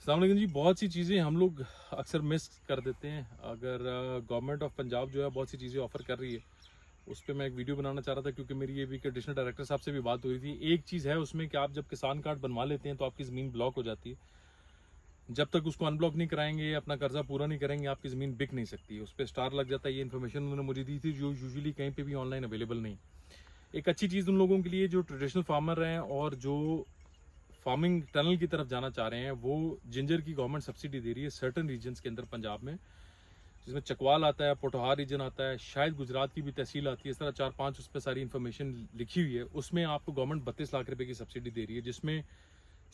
अस्सलाम वालेकुम जी। बहुत सी चीज़ें हम लोग अक्सर मिस कर देते हैं। अगर गवर्नमेंट ऑफ पंजाब जो है बहुत सी चीज़ें ऑफ़र कर रही है, उस पे मैं एक वीडियो बनाना चाह रहा था क्योंकि मेरी ये भी एडिशनल डायरेक्टर साहब से भी बात हुई थी। एक चीज़ है उसमें कि आप जब किसान कार्ड बनवा लेते हैं तो आपकी ज़मीन ब्लॉक हो जाती है। जब तक उसको अनब्लॉक नहीं कराएंगे, अपना कर्जा पूरा नहीं करेंगे, आपकी ज़मीन बिक नहीं सकती है। उस पर स्टार लग जाता है। ये इन्फॉर्मेशन उन्होंने मुझे दी थी जो यूजुअली कहीं पे भी ऑनलाइन अवेलेबल नहीं। एक अच्छी चीज़ उन लोगों के लिए जो ट्रेडिशनल फार्मर हैं और जो फार्मिंग टनल की तरफ जाना चाह रहे हैं, वो जिंजर की गवर्नमेंट सब्सिडी दे रही है सर्टन रीजन्स के अंदर पंजाब में, जिसमें चकवाल आता है, पोठोहार रीजन आता है, शायद गुजरात की भी तहसील आती है। इस तरह 4-5 उस पर सारी इन्फॉर्मेशन लिखी हुई है। उसमें आपको गवर्नमेंट 32 लाख रुपए की सब्सिडी दे रही है, जिसमें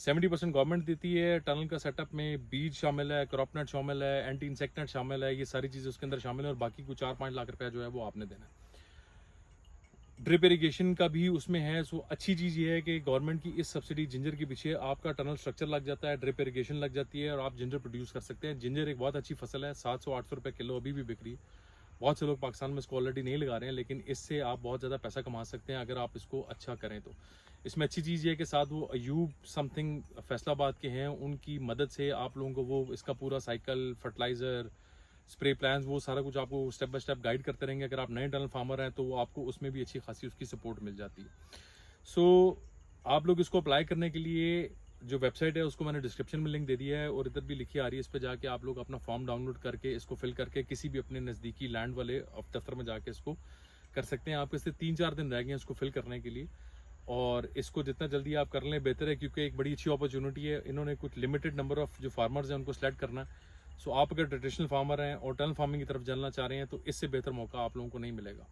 70% गवर्नमेंट देती है। टनल का सेटअप में बीज शामिल है, क्रॉप नेट शामिल है, एंटी इंसेक्ट नेट शामिल है, ये सारी चीज़ें उसके अंदर शामिल है। और बाकी कुछ 4-5 लाख रुपया जो है वो आपने देना है। ड्रिप इरिगेशन का भी उसमें है। सो अच्छी चीज़ ये है कि गवर्नमेंट की इस सब्सिडी जिंजर के पीछे आपका टनल स्ट्रक्चर लग जाता है, ड्रिप इरिगेशन लग जाती है और आप जिंजर प्रोड्यूस कर सकते हैं। जिंजर एक बहुत अच्छी फसल है, 700-800 रुपये किलो अभी भी बिक रही है। बहुत से लोग पाकिस्तान में इसको ऑलरेडी नहीं लगा रहे हैं, लेकिन इससे आप बहुत ज़्यादा पैसा कमा सकते हैं अगर आप इसको अच्छा करें तो। इसमें अच्छी चीज़ ये है कि साथ वो अयूब समथिंग फैसलाबाद के हैं, उनकी मदद से आप लोगों को वो इसका पूरा साइकिल, फर्टिलाइज़र, स्प्रे प्लान्स, वो सारा कुछ आपको स्टेप बाय स्टेप गाइड करते रहेंगे। अगर आप नए टनल फार्मर हैं तो आपको उसमें भी अच्छी खासी उसकी सपोर्ट मिल जाती है। सो आप लोग इसको अप्लाई करने के लिए जो वेबसाइट है उसको मैंने डिस्क्रिप्शन में लिंक दे दिया है और इधर भी लिखी आ रही है। इस पर जाके आप लोग अपना फॉर्म डाउनलोड करके इसको फिल करके किसी भी अपने नज़दीकी लैंड वाले दफ्तर में जाके इसको कर सकते हैं। आपको इससे 3-4 दिन रह गए हैं इसको फिल करने के लिए, और इसको जितना जल्दी आप कर लें बेहतर है क्योंकि एक बड़ी अच्छी अपॉर्चुनिटी है। इन्होंने कुछ लिमिटेड नंबर ऑफ जो फार्मर्स हैं उनको सेलेक्ट करना है। सो आप अगर ट्रेडिशनल फार्मर हैं और टनल फार्मिंग की तरफ जाना चाह रहे हैं तो इससे बेहतर मौका आप लोगों को नहीं मिलेगा।